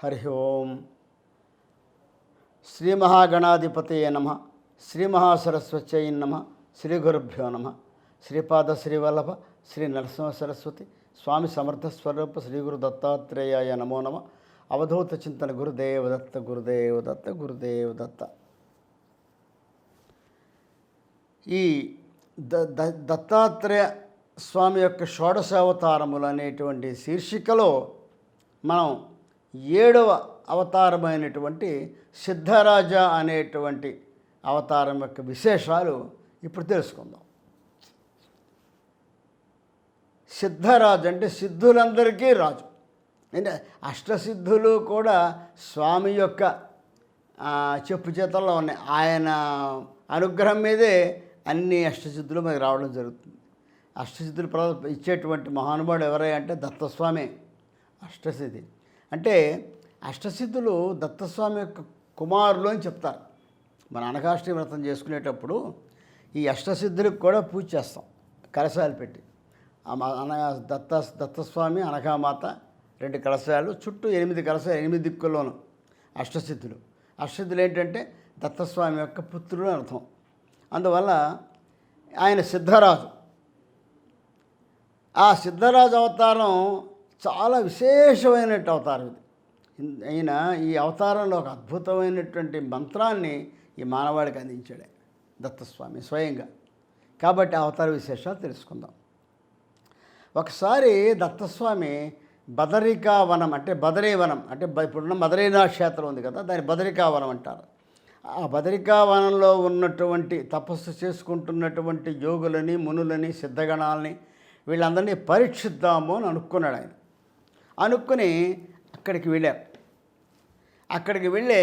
హరి ఓం. శ్రీ మహాగణాధిపతయే నమః. శ్రీ మహాసరస్వత్యై నమః. శ్రీ గురుభ్యో నమః. శ్రీపాద శ్రీవల్లభ శ్రీ నరసింహ సరస్వతి స్వామి సమర్థ స్వరూప శ్రీ గురు దత్తాత్రేయాయ నమో నమః. అవధూత చింతన గురుదేవదత్త గురుదేవదత్త గురుదేవదత్త. ఈ దత్తాత్రేయ స్వామి యొక్క షోడశావతారములు అనేటువంటి శీర్షికలో మనం 7వ అవతారమైనటువంటి సిద్ధరాజ అనేటువంటి అవతారం యొక్క విశేషాలు ఇప్పుడు తెలుసుకుందాం. సిద్ధరాజు అంటే సిద్ధులందరికీ రాజు. అంటే అష్టసిద్ధులు కూడా స్వామి యొక్క చెప్పు చేతల్లో ఉన్నాయి. ఆయన అనుగ్రహం మీదే అన్ని అష్టసిద్ధులు మనకి రావడం జరుగుతుంది. అష్టసిద్ధులు ఇచ్చేటువంటి మహానుభావుడు ఎవరై అంటే దత్తస్వామి అష్టసిద్ధి. అంటే అష్టసిద్ధులు దత్తస్వామి యొక్క కుమారులు అని చెప్తారు. మన అనఘాష్టమి వ్రతం చేసుకునేటప్పుడు ఈ అష్టసిద్ధులకు కూడా పూజ చేస్తాం కలశాలు పెట్టి. దత్తస్వామి అనఘామాత 2 కలశాలు చుట్టూ 8 కలశాలు 8 దిక్కుల్లోనూ అష్టసిద్ధులు. అష్టసిద్ధులు ఏంటంటే దత్తస్వామి యొక్క పుత్రుడు అర్థం. అందువల్ల ఆయన సిద్ధరాజు. ఆ సిద్ధరాజు అవతారం చాలా విశేషమైనటువంటి అవతారం ఇది. అయినా ఈ అవతారంలో ఒక అద్భుతమైనటువంటి మంత్రాన్ని ఈ మానవాడికి అందించాడు దత్తస్వామి స్వయంగా. కాబట్టి అవతార విశేషాలు తెలుసుకుందాం. ఒకసారి దత్తస్వామి బదరికావనం అంటే బదరీవనం అంటే ఇప్పుడున్న బదరీనాథ్ క్షేత్రం ఉంది కదా, దాన్ని బదరికావనం అంటారు. ఆ బదరికావనంలో ఉన్నటువంటి తపస్సు చేసుకుంటున్నటువంటి యోగులని మునులని సిద్ధగణాలని వీళ్ళందరినీ పరీక్షిద్దాము అని అనుకున్నాడు ఆయన. అనుకుని అక్కడికి వెళ్ళారు. అక్కడికి వెళ్ళి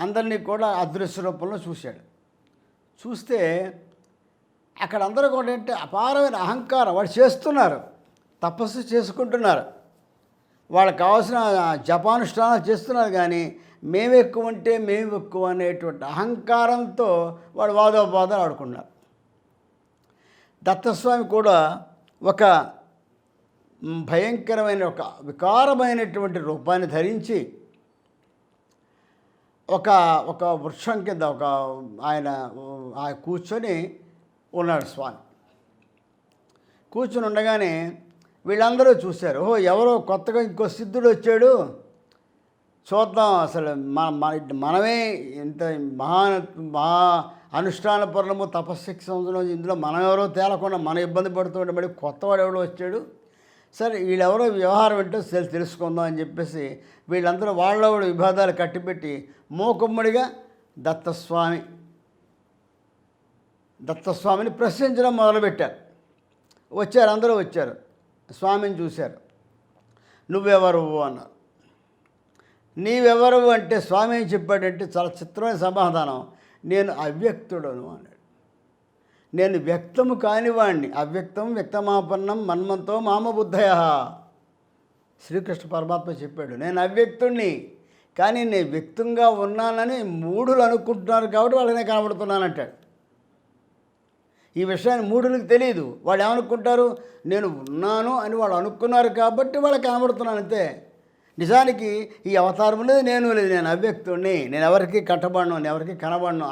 అందరినీ కూడా అదృశ్య రూపంలో చూశాడు. చూస్తే అక్కడ అందరూ కూడా అంటే అపారమైన అహంకారం. వాళ్ళు చేస్తున్నారు, తపస్సు చేసుకుంటున్నారు, వాళ్ళకి కావాల్సిన జపానుష్ఠానాలు చేస్తున్నారు. కానీ మేము ఎక్కువ అంటే మేము ఎక్కువ అనేటువంటి అహంకారంతో వాడు వాదోపాదాలు ఆడుకున్నారు. దత్తస్వామి కూడా ఒక భయంకరమైన ఒక వికారమైనటువంటి రూపాన్ని ధరించి ఒక వృక్షం కింద ఆయన కూర్చొని ఉన్నాడు స్వామి. కూర్చొని ఉండగానే వీళ్ళందరూ చూశారు, ఓహో ఎవరో కొత్తగా ఇంకో సిద్ధుడు వచ్చాడు, చూద్దాం అసలు మనమే ఇంత మహా అనుష్ఠాన పరులము తపస్శక్తి సంవత్సరం ఇందులో మనం ఎవరో తేలకుండా మనం ఇబ్బంది పడుతూ ఉంటే మళ్ళీ కొత్తవాడు ఎవడో వచ్చాడు, సరే వీళ్ళెవరో వ్యవహారం ఏంటో తెలుసుకుందాం అని చెప్పేసి వీళ్ళందరూ వాళ్ళ విభేదాలు కట్టిపెట్టి మూకుమ్మడిగా దత్తస్వామిని ప్రశ్నించడం మొదలుపెట్టారు. వచ్చారు, అందరూ వచ్చారు, స్వామిని చూశారు. నువ్వెవరు అన్నారు. నీవెవరు అంటే స్వామి ఏం చెప్పాడంటే చాలా చిత్రమైన సమాధానం, నేను అవ్యక్తుడను అన్నాడు. నేను వ్యక్తము కానివాణ్ణి, అవ్యక్తం వ్యక్తమాపన్నం మన్మంతో మామబుద్ధయ. శ్రీకృష్ణ పరమాత్మ చెప్పాడు, నేను అవ్యక్తుణ్ణి, కానీ నేను వ్యక్తంగా ఉన్నానని మూఢులు అనుకుంటున్నారు కాబట్టి వాళ్ళకి నేను కనబడుతున్నానంటాడు. ఈ విషయాన్ని మూఢులకు తెలియదు. వాళ్ళు ఏమనుకుంటారు, నేను ఉన్నాను అని వాళ్ళు అనుకున్నారు కాబట్టి వాళ్ళకి కనబడుతున్నాను అంతే. నిజానికి ఈ అవతారం లేదు, నేను లేదు, నేను అవ్యక్తుడిని, నేను ఎవరికి కట్టబడను, నేను ఎవరికి కనబడను,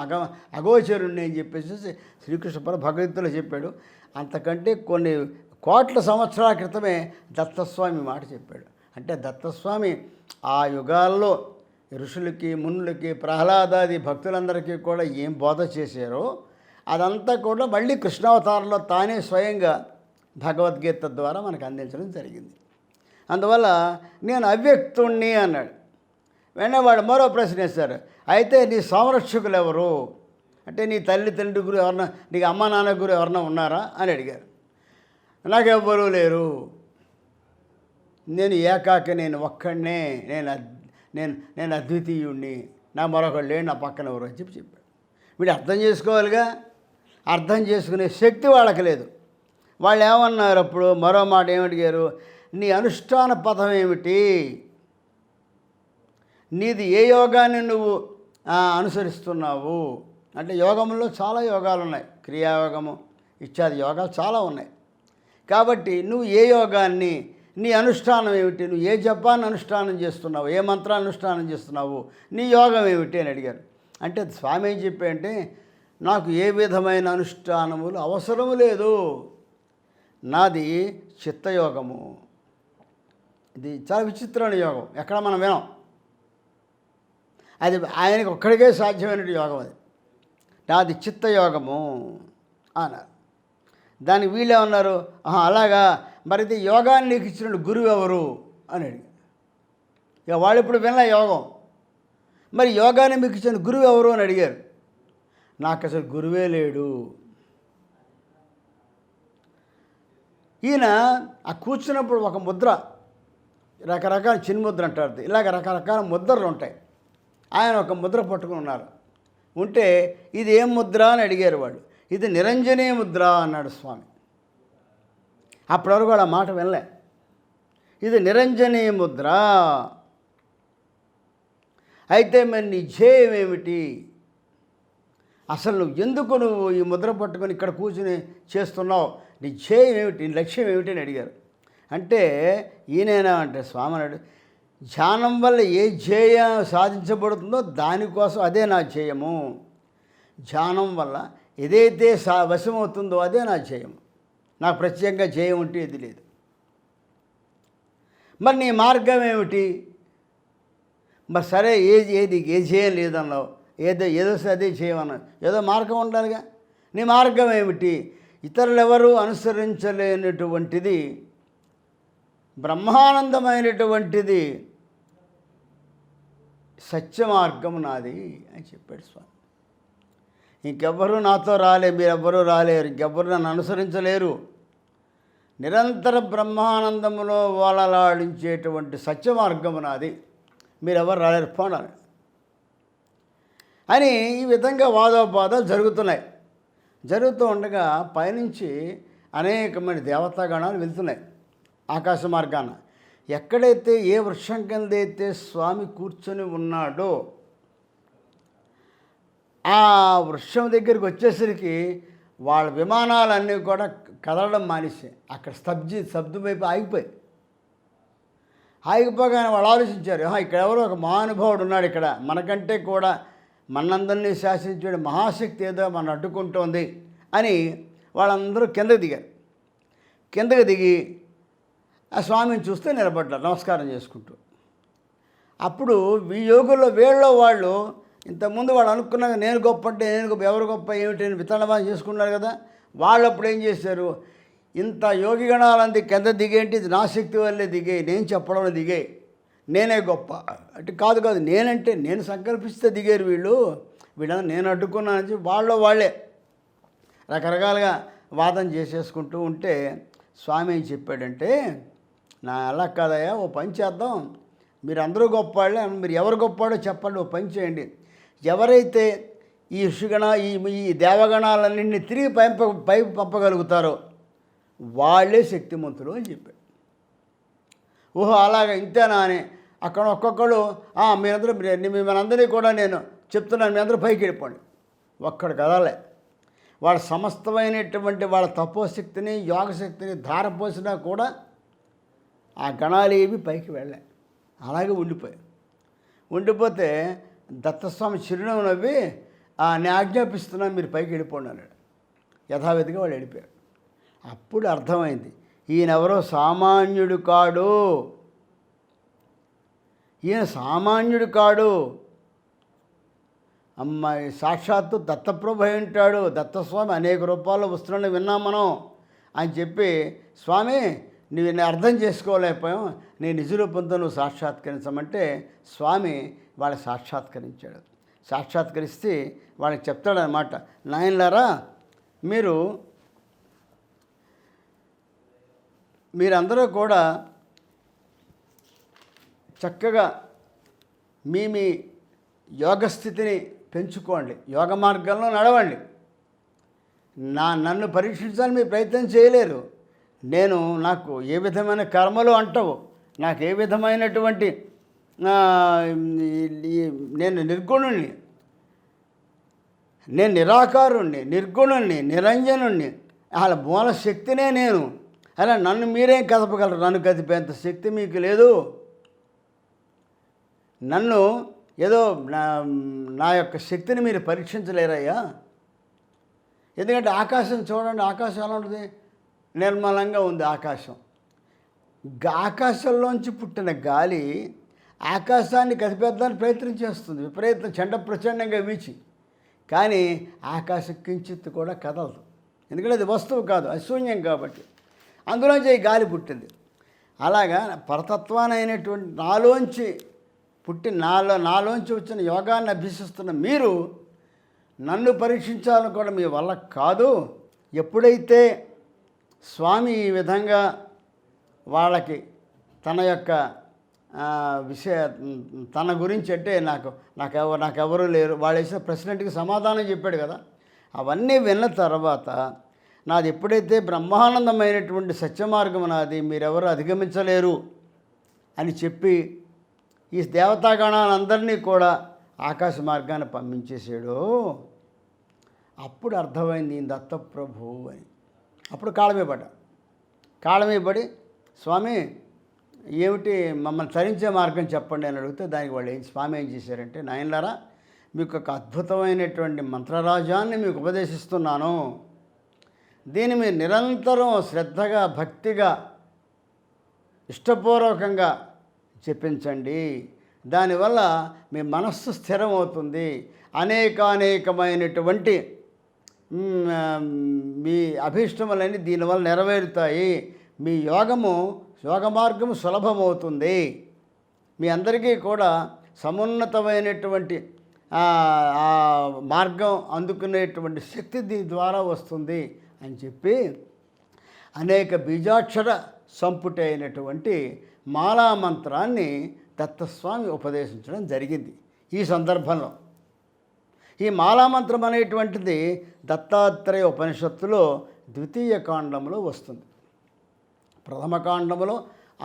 అగోచరుణ్ణి అని చెప్పేసి శ్రీకృష్ణ భగవద్గీతలో చెప్పాడు. అంతకంటే కొన్ని కోట్ల సంవత్సరాల క్రితమే దత్తస్వామి మాట చెప్పాడు. అంటే దత్తస్వామి ఆ యుగాల్లో ఋషులకి మునులకి ప్రహ్లాదాది భక్తులందరికీ కూడా ఏం బోధ చేశారో అదంతా కూడా మళ్ళీ కృష్ణావతారంలో తానే స్వయంగా భగవద్గీత ద్వారా మనకు అందించడం జరిగింది. అందువల్ల నేను అవ్యక్తుణ్ణి అన్నాడు. వెంటనే వాడు మరో ప్రశ్న వేశారు, అయితే నీ సంరక్షకులు ఎవరు అంటే నీ తల్లి గురు ఎవరన్నా, నీకు అమ్మ నాన్న గురు ఎవరన్నా ఉన్నారా అని అడిగారు. నాకెవ్వరూ లేరు, నేను ఏకాకి, నేను ఒక్కడినే, నేను అద్వితీయుణ్ణి, నా మరొకళ్ళు లేడు, నా పక్కన ఎవరు అని చెప్పాడు. వీడు అర్థం చేసుకోవాలిగా, అర్థం చేసుకునే శక్తి వాళ్ళకి లేదు. వాళ్ళు ఏమన్నారు అప్పుడు, మరో మాట ఏమడిగారు, నీ అనుష్ఠాన పథం ఏమిటి, నీది ఏ యోగాన్ని నువ్వు అనుసరిస్తున్నావు అంటే యోగంలో చాలా యోగాలు ఉన్నాయి, క్రియాయోగము ఇత్యాది యోగాలు చాలా ఉన్నాయి. కాబట్టి నువ్వు ఏ యోగాన్ని నీ అనుష్ఠానం ఏమిటి, నువ్వు ఏ జపాన్ని అనుష్ఠానం చేస్తున్నావు, ఏ మంత్రాన్ని అనుష్ఠానం చేస్తున్నావు, నీ యోగం ఏమిటి అని అడిగారు. అంటే స్వామి ఏం చెప్పారంటే, నాకు ఏ విధమైన అనుష్ఠానములు అవసరం లేదు, నాది చిత్తయోగము. ఇది చాలా విచిత్రమైన యోగం, ఎక్కడ మనం వినాం. అది ఆయనకు ఒక్కడికే సాధ్యమైన యోగం. అది నాది చిత్తయోగము అన్నారు. దానికి వీళ్ళేమన్నారు, అలాగా, మరి ఇది యోగాన్ని నీకు ఇచ్చిన గురువు ఎవరు అని అడిగారు. ఇక వాళ్ళు ఇప్పుడు వినలే యోగం. మరి యోగాన్ని మీకు ఇచ్చిన గురువు ఎవరు అని అడిగారు. నాకు అసలు గురువే లేడు. ఈయన ఆ కూర్చున్నప్పుడు ఒక ముద్ర, రకరకాల చిన్ముద్ర అంటారు, ఇలాగ రకరకాల ముద్రలు ఉంటాయి. ఆయన ఒక ముద్ర పట్టుకుని ఉన్నారు. ఉంటే ఇది ఏం ముద్ర అని అడిగారు వాళ్ళు. ఇది నిరంజనీ ముద్ర అన్నాడు స్వామి. అప్పటివరకు కూడా ఆ మాట వినలే. ఇది నిరంజనీ ముద్ర. అయితే మరి నీ ధ్యేయం ఏమిటి, అసలు ఎందుకు నువ్వు ఈ ముద్ర పట్టుకొని ఇక్కడ కూర్చుని చేస్తున్నావు, నీ ధ్యేయం ఏమిటి, నీ లక్ష్యం ఏమిటి అని అడిగారు. అంటే ఈయనైనా అంటే స్వామి అన్నాడు, ధ్యానం వల్ల ఏ ధ్యేయం సాధించబడుతుందో దానికోసం అదే నా ధ్యేయము. ధ్యానం వల్ల ఏదైతే వశమవుతుందో అదే నా ధ్యేయము. నాకు ప్రత్యేకంగా ధ్యేయం ఉంటే ఇది లేదు. మరి నీ మార్గం ఏమిటి, మరి సరే ఏది ఏ ధ్యేయం లేదన్నావు, ఏదో అదే చేయమన్నావు, ఏదో మార్గం ఉండాలిగా. నీ మార్గం ఏమిటి, ఇతరులు ఎవరు అనుసరించలేనటువంటిది, బ్రహ్మానందమైనటువంటిది సత్య మార్గం నాది అని చెప్పాడు స్వామి. ఇంకెవ్వరూ నాతో మీరెవ్వరూ రాలేరు, ఇంకెవ్వరు నన్ను అనుసరించలేరు. నిరంతర బ్రహ్మానందములో వాళ్ళలాడించేటువంటి సత్య మార్గము నాది, మీరెవరు రాలేరు పోండి అని ఈ విధంగా వాదోపాదాలు జరుగుతున్నాయి. జరుగుతూ ఉండగా పైనుంచి అనేకమైన దేవతాగణాలు వెళ్తున్నాయి ఆకాశ మార్గాన. ఎక్కడైతే ఏ వృక్షం కిందైతే స్వామి కూర్చొని ఉన్నాడో ఆ వృక్షం దగ్గరికి వచ్చేసరికి వాళ్ళ విమానాలన్నీ కూడా కదలడం మానేసాయి. అక్కడ శబ్దం వైపు ఆగిపోగానే వాళ్ళు ఆలోచించారు, ఇక్కడ ఎవరో ఒక మహానుభావుడు ఉన్నాడు, ఇక్కడ మనకంటే కూడా మనందరినీ శాసించే మహాశక్తి ఏదో మన అడ్డుకుంటోంది అని వాళ్ళందరూ కిందకి దిగారు. కిందకి దిగి ఆ స్వామిని చూస్తే నిలబడ్డారు నమస్కారం చేసుకుంటూ. అప్పుడు ఈ యోగుల్లో వాళ్ళు ఇంతకుముందు వాళ్ళు అనుకున్నాక నేను గొప్ప అంటే నేను గొప్ప, ఎవరు గొప్ప ఏమిటి అని విత్తనభావం చేసుకున్నారు కదా. వాళ్ళు అప్పుడు ఏం చేశారు, ఇంత యోగి గణాలంది కింద దిగేంటి, ఇది నా శక్తి వల్లే దిగాయి, నేను చెప్పడంలో దిగాయి, నేనే గొప్ప అంటే కాదు, నేనంటే నేను సంకల్పిస్తే దిగారు వీళ్ళని నేను అడ్డుకున్నానని చెప్పి వాళ్ళే రకరకాలుగా వాదన చేసేసుకుంటూ ఉంటే స్వామి ఏం చెప్పాడంటే, నా అలా కాదయ్యా, ఓ పని చేద్దాం, మీరు అందరూ గొప్పవాళ్ళే, మీరు ఎవరు గొప్పవాడో చెప్పండి, ఓ పని చేయండి. ఎవరైతే ఈ ఋషిగణ ఈ దేవగణాలన్నింటినీ తిరిగి పైకి పంపగలుగుతారో వాళ్ళే శక్తిమంతులు అని చెప్పాడు. ఓహో అలాగా ఇంతేనా అని అక్కడ ఒక్కొక్కడు మీరందరూ మిమ్మల్ని కూడా నేను చెప్తున్నాను, మీ అందరూ పైకి వెళ్ళిపోండి. ఒక్కడు కదలే. వాళ్ళ సమస్తమైనటువంటి వాళ్ళ తపోశక్తిని యోగశక్తిని ధారపోసినా కూడా ఆ గణాలు ఏవి పైకి వెళ్ళాయి, అలాగే ఉండిపోతే దత్తస్వామి చిరునవ్వు నవ్వి నేను ఆజ్ఞాపిస్తున్నాను, మీరు పైకి వెళ్ళిపోండి అన్నాడు. యథావిధిగా వాళ్ళు వెళ్ళిపోయారు. అప్పుడు అర్థమైంది, ఈయనెవరో సామాన్యుడు కాడు, ఈయన సామాన్యుడు కాడు, అమ్మాయి సాక్షాత్తు దత్తప్రభు అయి ఉంటాడు, దత్తస్వామి అనేక రూపాల్లో వస్తున్నాడని విన్నాం మనం అని చెప్పి, స్వామి నువ్వు నేను అర్థం చేసుకోలేకపోయాం, నీ నిజ రూపంతో నువ్వు సాక్షాత్కరించమంటే స్వామి వాళ్ళకి సాక్షాత్కరించాడు. సాక్షాత్కరిస్తే వాళ్ళకి చెప్తాడనమాట, నాయనలారా మీరందరూ కూడా చక్కగా మీ యోగస్థితిని పెంచుకోండి, యోగ మార్గంలో నడవండి. నన్ను పరీక్షించాలని మీరు ప్రయత్నం చేయలేరు. నాకు ఏ విధమైన కర్మలు అంటవు, నాకు ఏ విధమైనటువంటి నేను నిర్గుణుణ్ణి, నేను నిరాకారుణ్ణి, నిర్గుణుణ్ణి, నిరంజనుణ్ణి, వాళ్ళ మూల శక్తినే నేను. అలా నన్ను మీరేం కదపగలరు? నన్ను కదిపేంత శక్తి మీకు లేదు. నన్ను ఏదో నా యొక్క శక్తిని మీరు పరీక్షించలేరయ్యా. ఎందుకంటే ఆకాశం చూడండి, ఆకాశం ఎలా ఉంటుంది? నిర్మలంగా ఉంది ఆకాశం. ఆకాశంలోంచి పుట్టిన గాలి ఆకాశాన్ని కదిపేద్దానికి ప్రయత్నం చేస్తుంది, విపరీతం ప్రచండంగా వీచి. కానీ ఆకాశం కించిత్తు కూడా కదలదు, ఎందుకంటే అది వస్తువు కాదు, అశూన్యం కాబట్టి. అందులోంచి ఈ గాలి పుట్టింది. అలాగా పరతత్వానైనటువంటి నాలోంచి పుట్టి నాలోంచి వచ్చిన యోగాన్ని అభ్యసిస్తున్న మీరు నన్ను పరీక్షించాలని కూడా మీ వల్ల కాదు. ఎప్పుడైతే స్వామి ఈ విధంగా వాళ్ళకి తన యొక్క తన గురించి అంటే నాకెవరూ లేరు, వాళ్ళు వేసిన ప్రశ్నకి సమాధానం చెప్పాడు కదా, అవన్నీ విన్న తర్వాత నాది ఎప్పుడైతే బ్రహ్మానందమైనటువంటి సత్యమార్గం నాది, మీరెవరు అధిగమించలేరు అని చెప్పి ఈ దేవతాగణాలందరినీ కూడా ఆకాశ మార్గాన్ని పంపించేసాడు. అప్పుడు అర్థమైంది ఈయన దత్తప్రభువు అని. అప్పుడు కాళ్ళమీ పడి స్వామి ఏమిటి మమ్మల్ని తరించే మార్గం చెప్పండి అని అడిగితే దానికి వాళ్ళు స్వామి ఏం చేశారంటే, నాయనలారా మీకు ఒక అద్భుతమైనటువంటి మంత్రరాజాన్ని మీకు ఉపదేశిస్తున్నాను, దీన్ని మీరు నిరంతరం శ్రద్ధగా భక్తిగా ఇష్టపూర్వకంగా చెప్పించండి, దానివల్ల మీ మనస్సు స్థిరమవుతుంది, అనేకమైనటువంటి మీ అభీష్టములన్నీ దీనివల్ల నెరవేరుతాయి, మీ యోగ మార్గము సులభమవుతుంది, మీ అందరికీ కూడా సమున్నతమైనటువంటి మార్గం అందుకునేటువంటి శక్తి దీని ద్వారా వస్తుంది అని చెప్పి అనేక బీజాక్షర సంపుటి అయినటువంటి మాలామంత్రాన్ని దత్తస్వామి ఉపదేశించడం జరిగింది. ఈ సందర్భంలో ఈ మాలామంత్రం అనేటువంటిది దత్తాత్రేయ ఉపనిషత్తులో ద్వితీయ కాండంలో వస్తుంది. ప్రథమ కాండములో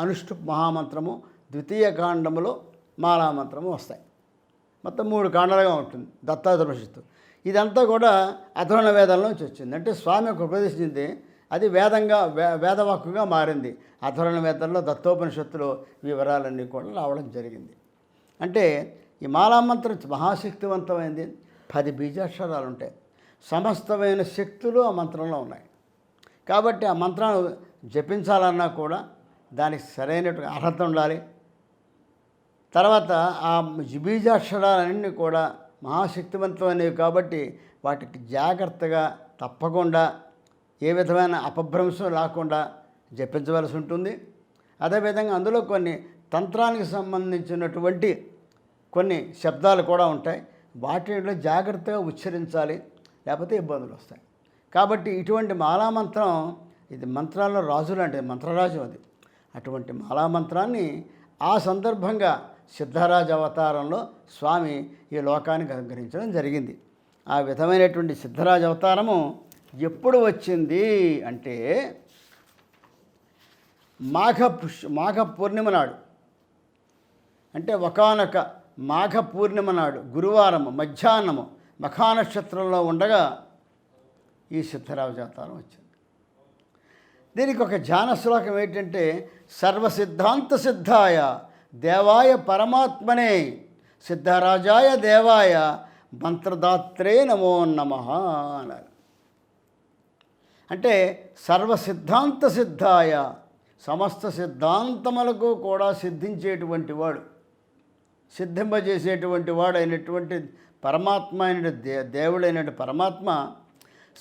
అనుష్ఠు మహామంత్రము, ద్వితీయ కాండములో మాలామంత్రము వస్తాయి. మొత్తం 3 కాండాలుగా ఉంటుంది దత్తాత్రేయ ఉపనిషత్తు. ఇదంతా కూడా అధర్వణ వేదంలోంచి వచ్చింది. అంటే స్వామి ఒక ఉపదేశించింది అది వేదవాక్కుగా మారింది. అధర్వణ వేదంలో దత్తోపనిషత్తులో వివరాలన్నీ కూడా రావడం జరిగింది. అంటే ఈ మాలామంత్రం మహాశక్తివంతమైంది. 10 బీజాక్షరాలు ఉంటాయి, సమస్తమైన శక్తులు ఆ మంత్రంలో ఉన్నాయి. కాబట్టి ఆ మంత్రాన్ని జపించాలన్నా కూడా దానికి సరైనటువంటి అర్హత ఉండాలి. తర్వాత ఆ బీజాక్షరాలన్నీ కూడా మహాశక్తివంతమైనవి కాబట్టి వాటికి జాగ్రత్తగా తప్పకుండా ఏ విధమైన అపభ్రంశం లేకుండా జపించవలసి ఉంటుంది. అదేవిధంగా అందులో కొన్ని తంత్రానికి సంబంధించినటువంటి కొన్ని శబ్దాలు కూడా ఉంటాయి, వాటిలో జాగ్రత్తగా ఉచ్చరించాలి, లేకపోతే ఇబ్బందులు వస్తాయి. కాబట్టి ఇటువంటి మాలామంత్రం ఇది మంత్రాల్లో రాజు లాంటిది, మంత్రరాజు అది. అటువంటి మాలామంత్రాన్ని ఆ సందర్భంగా సిద్ధరాజ అవతారంలో స్వామి ఈ లోకానికి అనుగ్రహించడం జరిగింది. ఆ విధమైనటువంటి సిద్ధరాజ అవతారము ఎప్పుడు వచ్చింది అంటే మాఘ పూర్ణిమ నాడు, అంటే ఒకానొక మాఘ పూర్ణిమ నాడు గురువారము మధ్యాహ్నము మఖానక్షత్రంలో ఉండగా ఈ సిద్ధరాజ అవతారం వచ్చింది. దీనికి ఒక ధ్యాన శ్లోకం ఏంటంటే సర్వసిద్ధాంత సిద్ధాయ దేవాయ పరమాత్మనే సిద్ధరాజాయ దేవాయ మంత్రదాత్రే నమో నమః అన్నారు. అంటే సర్వసిద్ధాంత సిద్ధాయ సమస్త సిద్ధాంతములకు కూడా సిద్ధించేటువంటి వాడు, సిద్ధింపజేసేటువంటి వాడు అయినటువంటి పరమాత్మ అయిన దేవుడైనటువంటి పరమాత్మ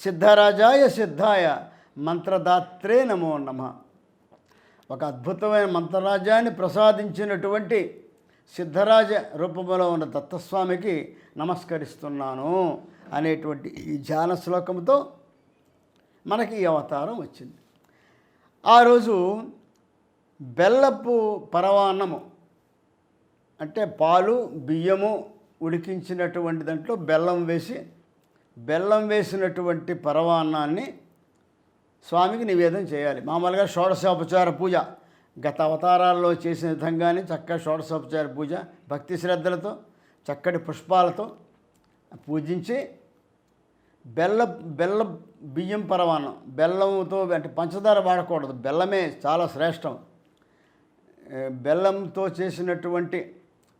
సిద్ధరాజాయ సిద్ధాయ మంత్రదాత్రే నమో నమః. ఒక అద్భుతమైన మంత్రరాజ్యాన్ని ప్రసాదించినటువంటి సిద్ధరాజ రూపంలో ఉన్న దత్తస్వామికి నమస్కరిస్తున్నాను అనేటువంటి ఈ ధ్యాన శ్లోకంతో మనకి ఈ అవతారం వచ్చింది. ఆ రోజు బెల్లపు పరవాన్నము అంటే పాలు బియ్యము ఉడికించినటువంటి దాంట్లో బెల్లం వేసినటువంటి పరవాన్నాన్ని స్వామికి నివేదన చేయాలి. మామూలుగా షోడశోపచార పూజ గత అవతారాల్లో చేసిన విధంగానే చక్కగా షోడశోపచార పూజ భక్తి శ్రద్ధలతో చక్కటి పుష్పాలతో పూజించి బెల్ల బెల్ల బియ్యం పరమాన్నం, బెల్లంతో అంటే పంచదార వాడకూడదు, బెల్లమే చాలా శ్రేష్టం. బెల్లంతో చేసినటువంటి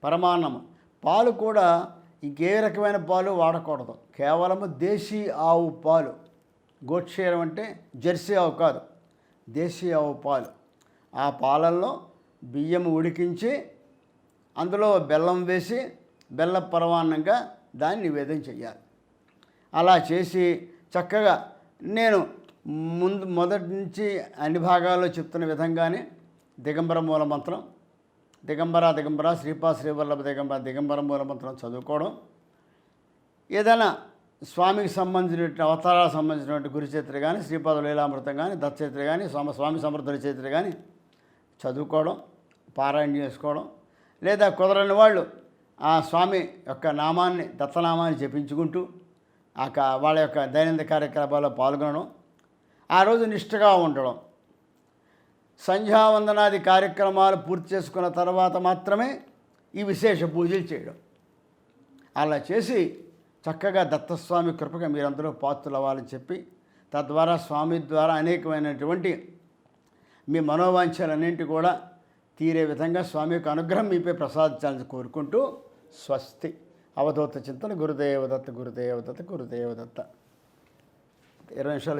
పరమాన్నము. పాలు కూడా ఇంకే రకమైన పాలు వాడకూడదు, కేవలము దేశీ ఆవు పాలు. గోక్షీరం అంటే జెర్సీ ఆవు కాదు, దేశీ ఆవు పాలు. ఆ పాలల్లో బియ్యం ఉడికించి అందులో బెల్లం వేసి బెల్ల పరమాన్నంగా దాన్ని నివేదన చేయాలి. అలా చేసి చక్కగా నేను మొదటి నుంచి అన్ని భాగాల్లో చెప్తున్న విధంగానే దిగంబర మూల మంత్రం, దిగంబర దిగంబర శ్రీపాద శ్రీవల్లభ దిగంబర దిగంబర మూల మంత్రం చదువుకోవడం, ఏదైనా స్వామికి సంబంధించినటువంటి అవతారాలకు సంబంధించినటువంటి గురుచరిత్ర కానీ, శ్రీపాద లీలామృతం కానీ, దత్తచరిత్ర కానీ, స్వామి సమర్థుల చరిత్ర కానీ చదువుకోవడం, పారాయణ చేసుకోవడం, లేదా కుదరని వాళ్ళు ఆ స్వామి యొక్క నామాన్ని, దత్తనామాన్ని జపించుకుంటూ వాళ్ళ యొక్క దైనందిన కార్యకలాపాల్లో పాల్గొనడం, ఆ రోజు నిష్ఠగా ఉండడం. సంధ్యావందనాది కార్యక్రమాలు పూర్తి చేసుకున్న తర్వాత మాత్రమే ఈ విశేష పూజలు చేయడం. అలా చేసి చక్కగా దత్తస్వామి కృపగా మీరందరూ పాత్రలు అవ్వాలని చెప్పి, తద్వారా స్వామి ద్వారా అనేకమైనటువంటి మీ మనోవాంఛలన్నింటి కూడా తీరే విధంగా స్వామి యొక్క అనుగ్రహం మీపై ప్రసాదించాలని కోరుకుంటూ స్వస్తి. అవధూత చింతన. గురుదేవదత్త గురుదేవదత్త గురుదేవదత్త. 20 నిమిషాలు